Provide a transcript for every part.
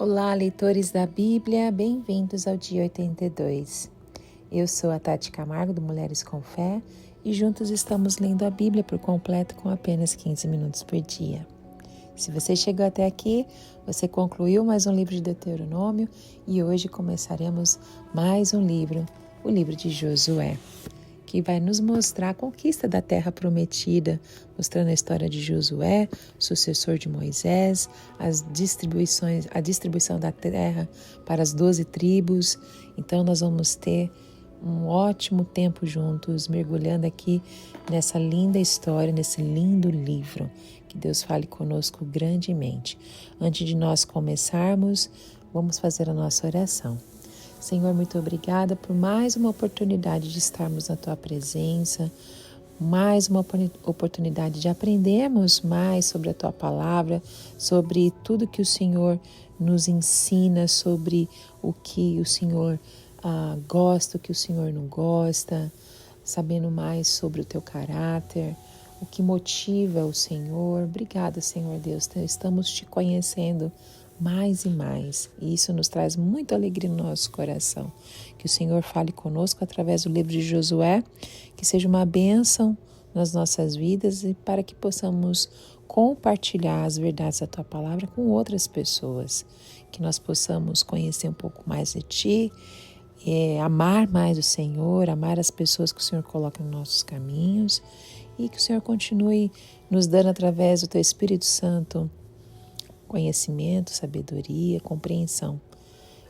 Olá, leitores da Bíblia, bem-vindos ao dia 82. Eu sou a Tati Camargo, do Mulheres com Fé, e juntos estamos lendo a Bíblia por completo com apenas 15 minutos por dia. Se você chegou até aqui, você concluiu mais um livro de Deuteronômio e hoje começaremos mais um livro, o livro de Josué, que vai nos mostrar a conquista da terra prometida, mostrando a história de Josué, sucessor de Moisés, a distribuição da terra para as 12 tribos. Então nós vamos ter um ótimo tempo juntos, mergulhando aqui nessa linda história, nesse lindo livro. Que Deus fale conosco grandemente. Antes de nós começarmos, vamos fazer a nossa oração. Senhor, muito obrigada por mais uma oportunidade de estarmos na Tua presença, mais uma oportunidade de aprendermos mais sobre a Tua palavra, sobre tudo que o Senhor nos ensina, sobre o que o Senhor gosta, o que o Senhor não gosta, sabendo mais sobre o Teu caráter, o que motiva o Senhor. Obrigada, Senhor Deus, estamos Te conhecendo mais e mais, e isso nos traz muita alegria no nosso coração. Que o Senhor fale conosco através do livro de Josué, que seja uma bênção nas nossas vidas e para que possamos compartilhar as verdades da Tua palavra com outras pessoas, que nós possamos conhecer um pouco mais de Ti, amar mais o Senhor, amar as pessoas que o Senhor coloca nos nossos caminhos e que o Senhor continue nos dando através do Teu Espírito Santo conhecimento, sabedoria, compreensão.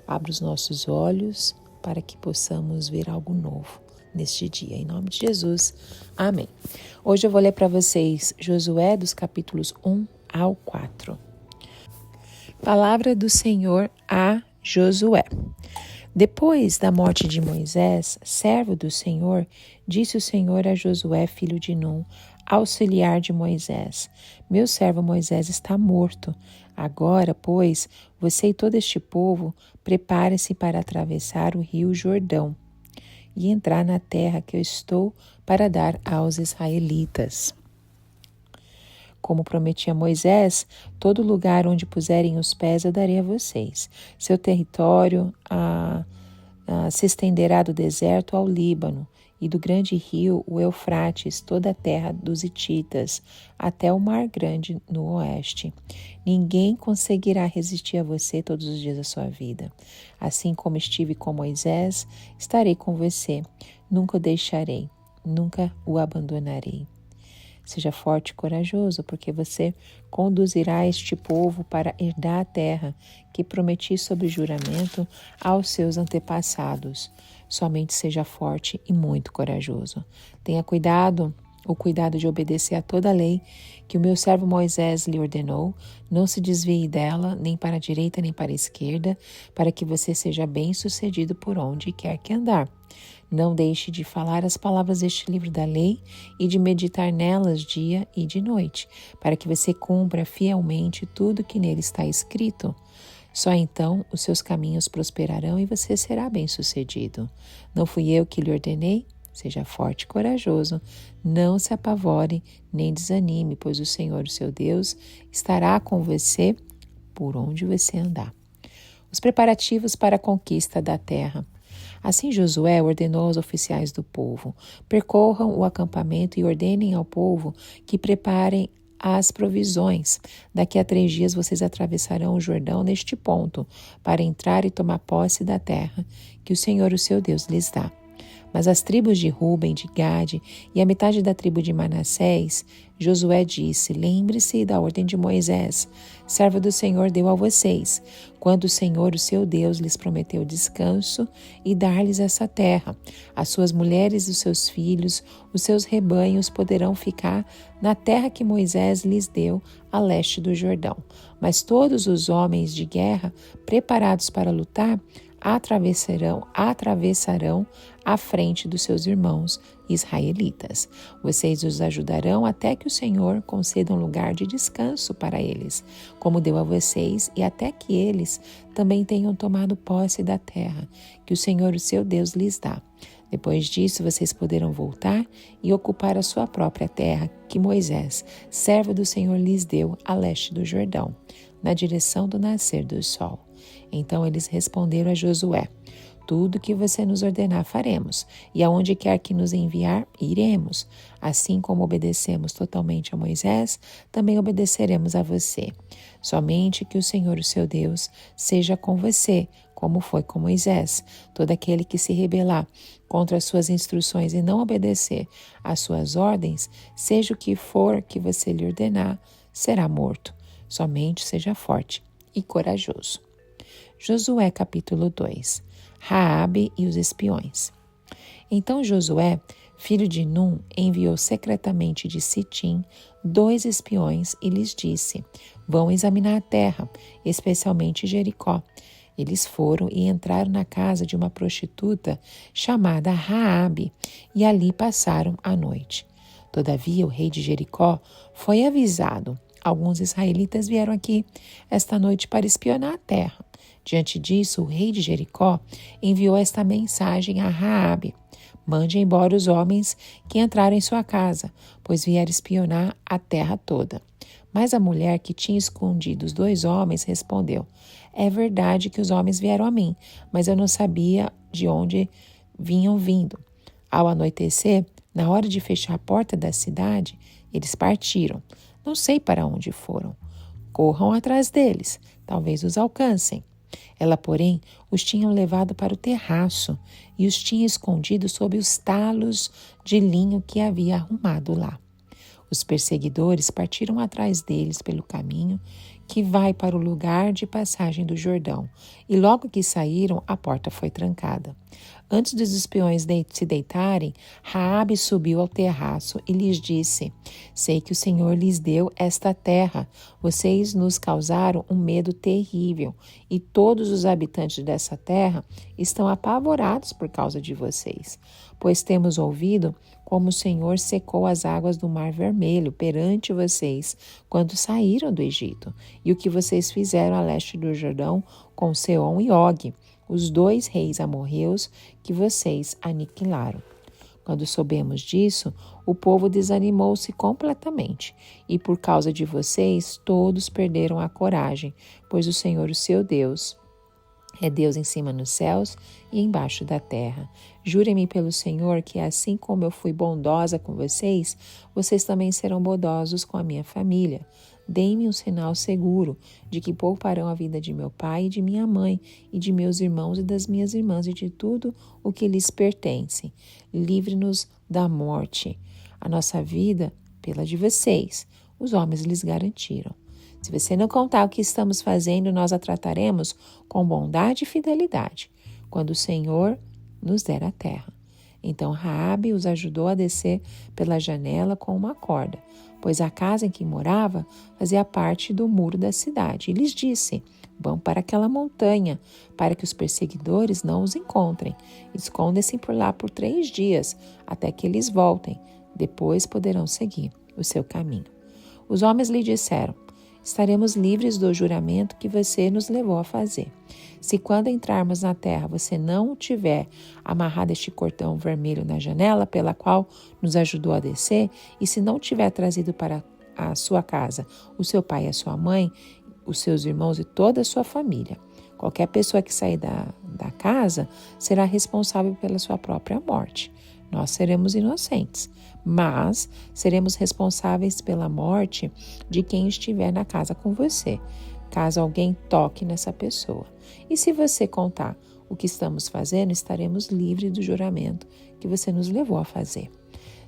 Abra os nossos olhos para que possamos ver algo novo neste dia. Em nome de Jesus. Amém. Hoje eu vou ler para vocês Josué dos capítulos 1 ao 4. Palavra do Senhor a Josué. Depois da morte de Moisés, servo do Senhor, disse o Senhor a Josué, filho de Num, auxiliar de Moisés: Meu servo Moisés está morto. Agora, pois, você e todo este povo, prepare-se para atravessar o rio Jordão e entrar na terra que eu estou para dar aos israelitas. Como prometi a Moisés, todo lugar onde puserem os pés eu darei a vocês. Seu território se estenderá do deserto ao Líbano, e do grande rio, o Eufrates, toda a terra dos hititas, até o mar grande no oeste. Ninguém conseguirá resistir a você todos os dias da sua vida. Assim como estive com Moisés, estarei com você. Nunca o deixarei, nunca o abandonarei. Seja forte e corajoso, porque você conduzirá este povo para herdar a terra que prometi sob juramento aos seus antepassados. Somente seja forte e muito corajoso. Tenha o cuidado de obedecer a toda a lei que o meu servo Moisés lhe ordenou. Não se desvie dela, nem para a direita nem para a esquerda, para que você seja bem-sucedido por onde quer que andar. Não deixe de falar as palavras deste livro da lei e de meditar nelas dia e de noite, para que você cumpra fielmente tudo que nele está escrito. Só então os seus caminhos prosperarão e você será bem-sucedido. Não fui eu que lhe ordenei? Seja forte e corajoso. Não se apavore nem desanime, pois o Senhor, o seu Deus, estará com você por onde você andar. Os preparativos para a conquista da terra. Assim Josué ordenou aos oficiais do povo: percorram o acampamento e ordenem ao povo que preparem as provisões. Daqui a 3 dias vocês atravessarão o Jordão neste ponto, para entrar e tomar posse da terra que o Senhor, o seu Deus, lhes dá. Mas as tribos de Ruben, de Gade e a metade da tribo de Manassés, Josué disse: lembre-se da ordem de Moisés, servo do Senhor deu a vocês, quando o Senhor, o seu Deus, lhes prometeu descanso e dar-lhes essa terra. As suas mulheres e os seus filhos, os seus rebanhos poderão ficar na terra que Moisés lhes deu a leste do Jordão. Mas todos os homens de guerra preparados para lutar atravessarão à frente dos seus irmãos israelitas. Vocês os ajudarão até que o Senhor conceda um lugar de descanso para eles, como deu a vocês, e até que eles também tenham tomado posse da terra que o Senhor, o seu Deus, lhes dá. Depois disso, vocês poderão voltar e ocupar a sua própria terra, que Moisés, servo do Senhor, lhes deu a leste do Jordão. na direção do nascer do sol. Então eles responderam a Josué: tudo que você nos ordenar faremos, e aonde quer que nos enviar, iremos. Assim como obedecemos totalmente a Moisés, também obedeceremos a você. Somente que o Senhor, o seu Deus, seja com você, como foi com Moisés. Todo aquele que se rebelar contra as suas instruções e não obedecer às suas ordens, seja o que for que você lhe ordenar, será morto. Somente seja forte e corajoso. Josué capítulo 2. Raabe e os espiões. Então Josué, filho de Num, enviou secretamente de Sitim 2 espiões e lhes disse: vão examinar a terra, especialmente Jericó. Eles foram e entraram na casa de uma prostituta chamada Raabe e ali passaram a noite. Todavia o rei de Jericó foi avisado: alguns israelitas vieram aqui esta noite para espionar a terra. Diante disso, o rei de Jericó enviou esta mensagem a Raabe: mande embora os homens que entraram em sua casa, pois vieram espionar a terra toda. Mas a mulher que tinha escondido os 2 homens respondeu: é verdade que os homens vieram a mim, mas eu não sabia de onde vinham vindo. Ao anoitecer, na hora de fechar a porta da cidade, eles partiram. Não sei para onde foram. Corram atrás deles, talvez os alcancem. Ela, porém, os tinha levado para o terraço e os tinha escondido sob os talos de linho que havia arrumado lá. Os perseguidores partiram atrás deles pelo caminho que vai para o lugar de passagem do Jordão, e logo que saíram, a porta foi trancada. Antes dos espiões se deitarem, Raabe subiu ao terraço e lhes disse: sei que o Senhor lhes deu esta terra. Vocês nos causaram um medo terrível, e todos os habitantes dessa terra estão apavorados por causa de vocês. Pois temos ouvido como o Senhor secou as águas do Mar Vermelho perante vocês quando saíram do Egito, e o que vocês fizeram a leste do Jordão com Seom e Og, os 2 reis amorreus que vocês aniquilaram. Quando soubemos disso, o povo desanimou-se completamente, e por causa de vocês todos perderam a coragem, pois o Senhor, o seu Deus, é Deus em cima nos céus e embaixo da terra. Jurem-me pelo Senhor que assim como eu fui bondosa com vocês, vocês também serão bondosos com a minha família. Deem-me um sinal seguro de que pouparão a vida de meu pai e de minha mãe, e de meus irmãos e das minhas irmãs, e de tudo o que lhes pertence. Livre-nos da morte. A nossa vida pela de vocês. Os homens lhes garantiram: se você não contar o que estamos fazendo, nós a trataremos com bondade e fidelidade, quando o Senhor nos der a terra. Então Raabe os ajudou a descer pela janela com uma corda, pois a casa em que morava fazia parte do muro da cidade. E lhes disse: vão para aquela montanha, para que os perseguidores não os encontrem. Escondem-se por lá por 3 dias, até que eles voltem. Depois poderão seguir o seu caminho. Os homens lhe disseram: estaremos livres do juramento que você nos levou a fazer. Se quando entrarmos na terra você não tiver amarrado este cordão vermelho na janela pela qual nos ajudou a descer, e se não tiver trazido para a sua casa o seu pai e a sua mãe, os seus irmãos e toda a sua família, qualquer pessoa que sair da casa será responsável pela sua própria morte. Nós seremos inocentes, mas seremos responsáveis pela morte de quem estiver na casa com você, caso alguém toque nessa pessoa. E se você contar o que estamos fazendo, estaremos livres do juramento que você nos levou a fazer.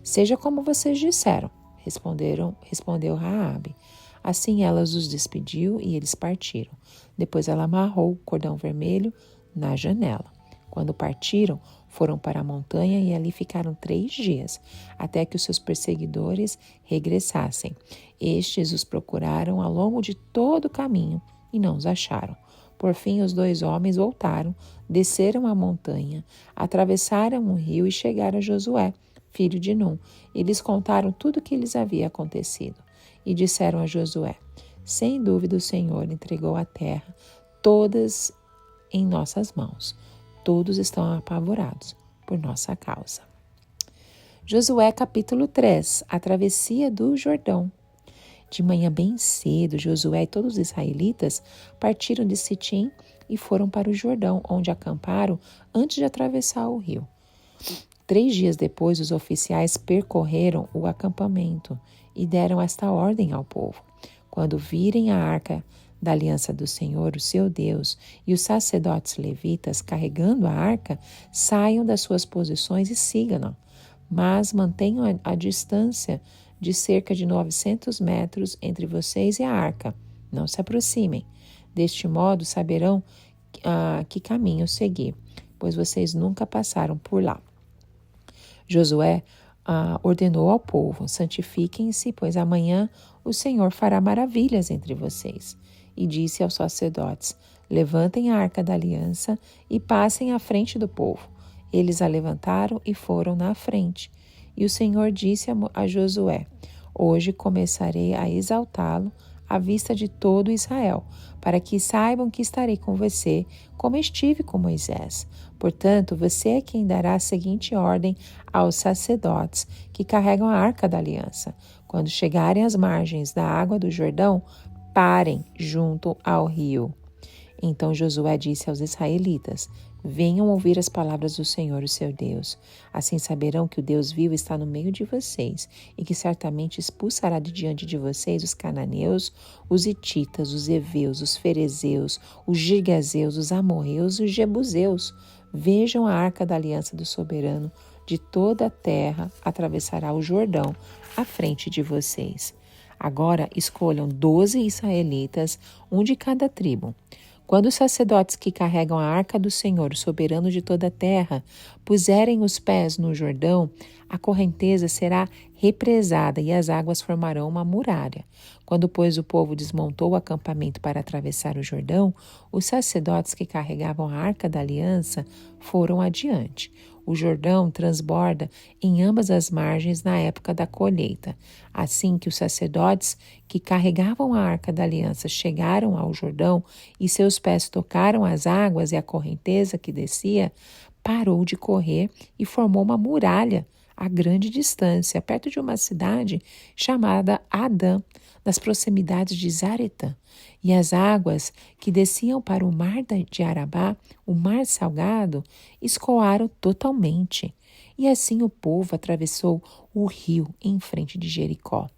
Seja como vocês disseram, respondeu Raabe. Assim ela os despediu e eles partiram. Depois ela amarrou o cordão vermelho na janela. Quando partiram, foram para a montanha e ali ficaram 3 dias, até que os seus perseguidores regressassem. Estes os procuraram ao longo de todo o caminho e não os acharam. Por fim, os 2 homens voltaram, desceram a montanha, atravessaram um rio e chegaram a Josué, filho de Num. Eles contaram tudo o que lhes havia acontecido e disseram a Josué: sem dúvida o Senhor entregou a terra todas em nossas mãos. Todos estão apavorados por nossa causa. Josué capítulo 3, a travessia do Jordão. De manhã bem cedo, Josué e todos os israelitas partiram de Sitim e foram para o Jordão, onde acamparam antes de atravessar o rio. 3 dias depois, os oficiais percorreram o acampamento e deram esta ordem ao povo: quando virem a arca da aliança do Senhor, o seu Deus, e os sacerdotes levitas carregando a arca, saiam das suas posições e sigam-na, mas mantenham a distância de cerca de 900 metros entre vocês e a arca. Não se aproximem. Deste modo, saberão que caminho seguir, pois vocês nunca passaram por lá. Josué ordenou ao povo: santifiquem-se, pois amanhã o Senhor fará maravilhas entre vocês. E disse aos sacerdotes: levantem a arca da aliança e passem à frente do povo. Eles a levantaram e foram na frente. E o Senhor disse a Josué: hoje começarei a exaltá-lo à vista de todo Israel, para que saibam que estarei com você, como estive com Moisés. Portanto, você é quem dará a seguinte ordem aos sacerdotes que carregam a arca da aliança: quando chegarem às margens da água do Jordão, parem junto ao rio. Então Josué disse aos israelitas: venham ouvir as palavras do Senhor, o seu Deus. Assim saberão que o Deus vivo está no meio de vocês e que certamente expulsará de diante de vocês os cananeus, os hititas, os heveus, os ferezeus, os girgazeus, os amorreus e os jebuseus. Vejam a arca da aliança do soberano de toda a terra atravessará o Jordão à frente de vocês. Agora escolham 12 israelitas, um de cada tribo. Quando os sacerdotes que carregam a arca do Senhor, o soberano de toda a terra, puserem os pés no Jordão, a correnteza será represada e as águas formarão uma muralha. Quando, pois, o povo desmontou o acampamento para atravessar o Jordão, os sacerdotes que carregavam a arca da aliança foram adiante. O Jordão transborda em ambas as margens na época da colheita. Assim que os sacerdotes que carregavam a arca da aliança chegaram ao Jordão e seus pés tocaram as águas e a correnteza que descia, parou de correr e formou uma muralha a grande distância, perto de uma cidade chamada Adã, nas proximidades de Zaretã. E as águas que desciam para o mar de Arabá, o mar salgado, escoaram totalmente. E assim o povo atravessou o rio em frente de Jericó.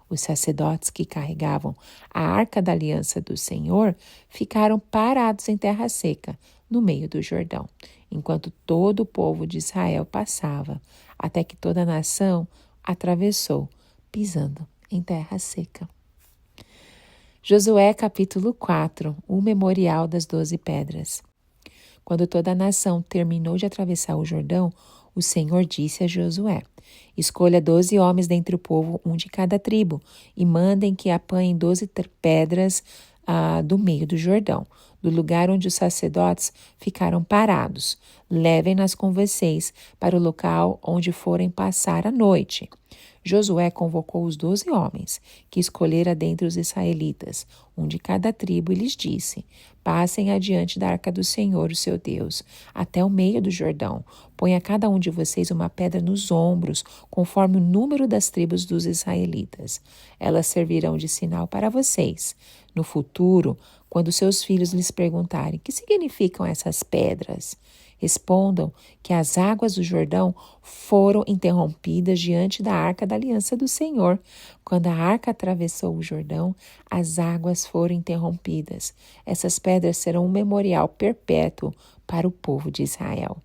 Os sacerdotes que carregavam a arca da aliança do Senhor ficaram parados em terra seca, no meio do Jordão, enquanto todo o povo de Israel passava, até que toda a nação atravessou, pisando em terra seca. Josué capítulo 4, o memorial das 12 pedras. Quando toda a nação terminou de atravessar o Jordão, o Senhor disse a Josué: escolha 12 homens dentre o povo, um de cada tribo, e mandem que apanhem 12 pedras do meio do Jordão, do lugar onde os sacerdotes ficaram parados. Levem-nas com vocês para o local onde forem passar a noite. Josué convocou os 12 homens que escolhera dentre os israelitas, um de cada tribo, e lhes disse: passem adiante da arca do Senhor, o seu Deus, até o meio do Jordão. Ponha cada um de vocês uma pedra nos ombros, conforme o número das tribos dos israelitas. Elas servirão de sinal para vocês. No futuro, quando seus filhos lhes perguntarem: que significam essas pedras? Respondam que as águas do Jordão foram interrompidas diante da arca da aliança do Senhor. Quando a arca atravessou o Jordão, as águas foram interrompidas. Essas pedras serão um memorial perpétuo para o povo de Israel.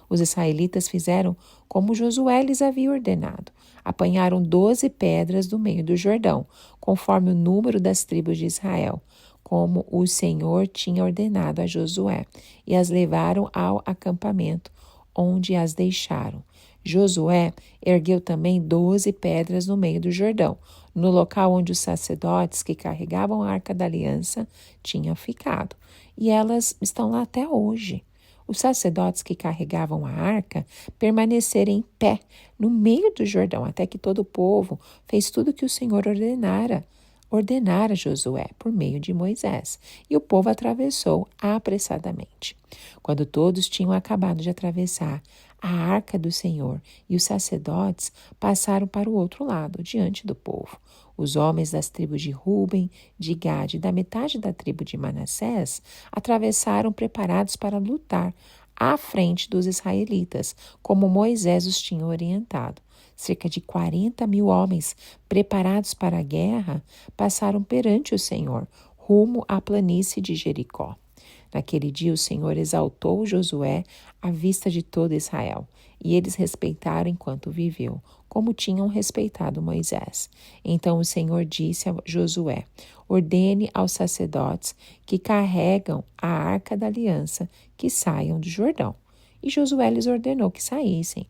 Os israelitas fizeram como Josué lhes havia ordenado. Apanharam 12 pedras do meio do Jordão, conforme o número das tribos de Israel, como o Senhor tinha ordenado a Josué, e as levaram ao acampamento, onde as deixaram. Josué ergueu também 12 pedras no meio do Jordão, no local onde os sacerdotes que carregavam a arca da aliança tinham ficado, e elas estão lá até hoje. Os sacerdotes que carregavam a arca permaneceram em pé no meio do Jordão, até que todo o povo fez tudo o que o Senhor ordenara a Josué por meio de Moisés, e o povo atravessou apressadamente. Quando todos tinham acabado de atravessar, a arca do Senhor e os sacerdotes passaram para o outro lado, diante do povo. Os homens das tribos de Ruben, de Gade e da metade da tribo de Manassés atravessaram preparados para lutar à frente dos israelitas, como Moisés os tinha orientado. Cerca de 40.000 homens preparados para a guerra passaram perante o Senhor, rumo à planície de Jericó. Naquele dia o Senhor exaltou Josué à vista de todo Israel, e eles respeitaram enquanto viveu, como tinham respeitado Moisés. Então o Senhor disse a Josué: ordene aos sacerdotes que carregam a arca da aliança que saiam do Jordão. E Josué lhes ordenou que saíssem.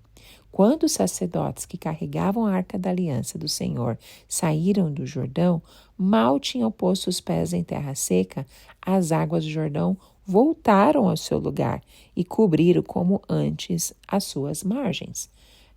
Quando os sacerdotes que carregavam a arca da aliança do Senhor saíram do Jordão, mal tinham posto os pés em terra seca, as águas do Jordão voltaram ao seu lugar e cobriram como antes as suas margens.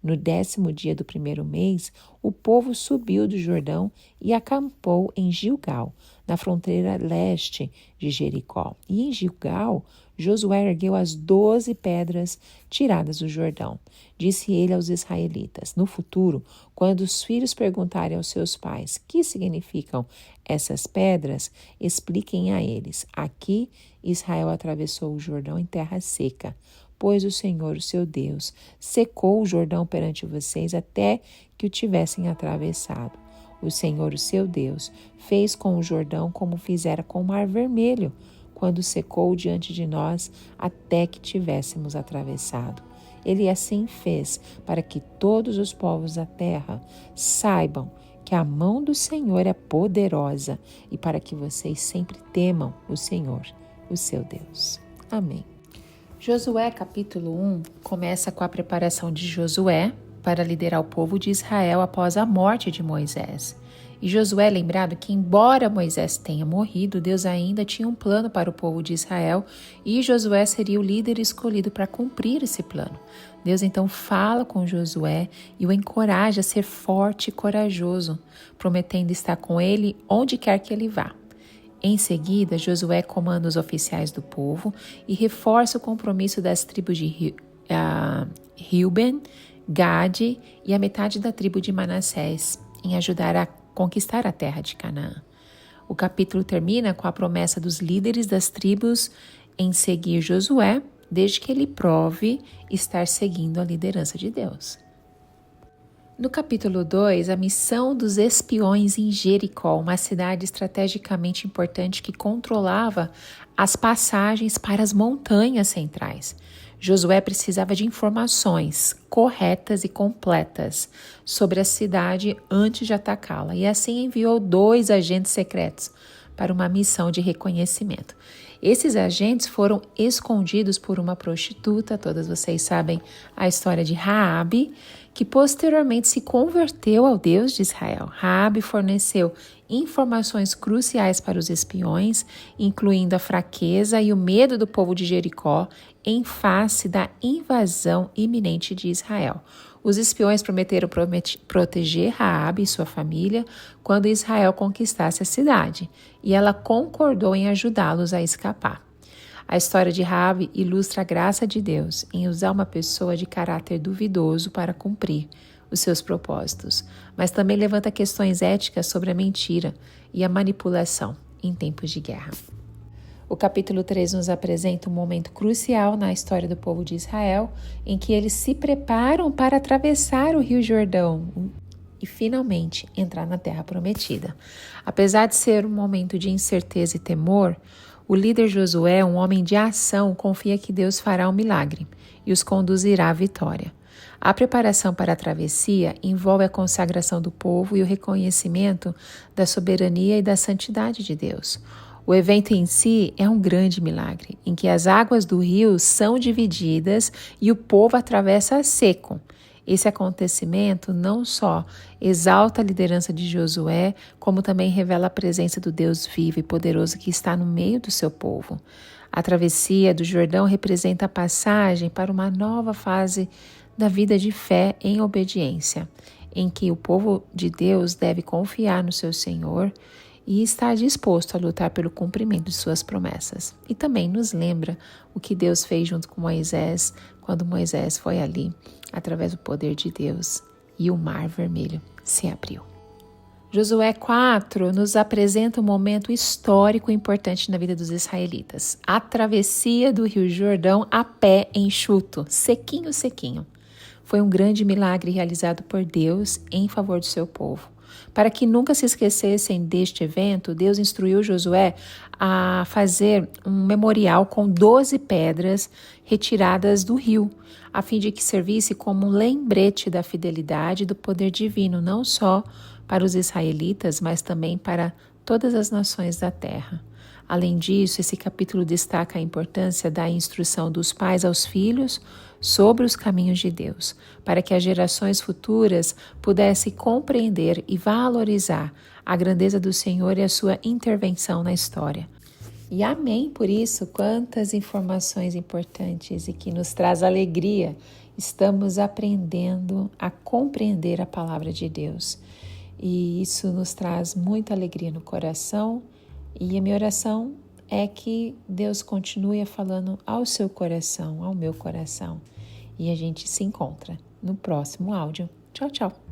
No 10º dia do primeiro mês, o povo subiu do Jordão e acampou em Gilgal, na fronteira leste de Jericó. E em Gilgal, Josué ergueu as 12 pedras tiradas do Jordão. Disse ele aos israelitas: no futuro, quando os filhos perguntarem aos seus pais que significam essas pedras, expliquem a eles: aqui Israel atravessou o Jordão em terra seca, pois o Senhor, o seu Deus, secou o Jordão perante vocês até que o tivessem atravessado. O Senhor, o seu Deus, fez com o Jordão como fizera com o Mar Vermelho, quando secou diante de nós até que tivéssemos atravessado. Ele assim fez para que todos os povos da terra saibam que a mão do Senhor é poderosa e para que vocês sempre temam o Senhor, o seu Deus. Amém. Josué capítulo 1 começa com a preparação de Josué para liderar o povo de Israel após a morte de Moisés. E Josué é lembrado que, embora Moisés tenha morrido, Deus ainda tinha um plano para o povo de Israel e Josué seria o líder escolhido para cumprir esse plano. Deus então fala com Josué e o encoraja a ser forte e corajoso, prometendo estar com ele onde quer que ele vá. Em seguida, Josué comanda os oficiais do povo e reforça o compromisso das tribos de Ruben, Gade e a metade da tribo de Manassés em ajudar a conquistar a terra de Canaã. O capítulo termina com a promessa dos líderes das tribos em seguir Josué, desde que ele prove estar seguindo a liderança de Deus. No capítulo 2, a missão dos espiões em Jericó, uma cidade estrategicamente importante que controlava as passagens para as montanhas centrais. Josué precisava de informações corretas e completas sobre a cidade antes de atacá-la e assim enviou 2 agentes secretos para uma missão de reconhecimento. Esses agentes foram escondidos por uma prostituta, todas vocês sabem a história de Raabe, que posteriormente se converteu ao Deus de Israel. Raabe forneceu informações cruciais para os espiões, incluindo a fraqueza e o medo do povo de Jericó em face da invasão iminente de Israel. Os espiões prometeram proteger Raabe e sua família quando Israel conquistasse a cidade, e ela concordou em ajudá-los a escapar. A história de Raabe ilustra a graça de Deus em usar uma pessoa de caráter duvidoso para cumprir os seus propósitos, mas também levanta questões éticas sobre a mentira e a manipulação em tempos de guerra. O capítulo 3 nos apresenta um momento crucial na história do povo de Israel, em que eles se preparam para atravessar o Rio Jordão e finalmente entrar na Terra Prometida. Apesar de ser um momento de incerteza e temor, o líder Josué, um homem de ação, confia que Deus fará um milagre e os conduzirá à vitória. A preparação para a travessia envolve a consagração do povo e o reconhecimento da soberania e da santidade de Deus. O evento em si é um grande milagre, em que as águas do rio são divididas e o povo atravessa a seco. Esse acontecimento não só exalta a liderança de Josué, como também revela a presença do Deus vivo e poderoso que está no meio do seu povo. A travessia do Jordão representa a passagem para uma nova fase da vida de fé em obediência, em que o povo de Deus deve confiar no seu Senhor e estar disposto a lutar pelo cumprimento de suas promessas. E também nos lembra o que Deus fez junto com Moisés, quando Moisés foi ali, através do poder de Deus, e o Mar Vermelho se abriu. Josué 4 nos apresenta um momento histórico importante na vida dos israelitas. A travessia do Rio Jordão a pé enxuto, sequinho, sequinho. Foi um grande milagre realizado por Deus em favor do seu povo. Para que nunca se esquecessem deste evento, Deus instruiu Josué a fazer um memorial com 12 pedras retiradas do rio, a fim de que servisse como um lembrete da fidelidade e do poder divino, não só para os israelitas, mas também para todas as nações da terra. Além disso, esse capítulo destaca a importância da instrução dos pais aos filhos sobre os caminhos de Deus, para que as gerações futuras pudessem compreender e valorizar a grandeza do Senhor e a sua intervenção na história. E amém por isso, quantas informações importantes e que nos traz alegria. Estamos aprendendo a compreender a palavra de Deus. E isso nos traz muita alegria no coração. E a minha oração é que Deus continue falando ao seu coração, ao meu coração. E a gente se encontra no próximo áudio. Tchau, tchau!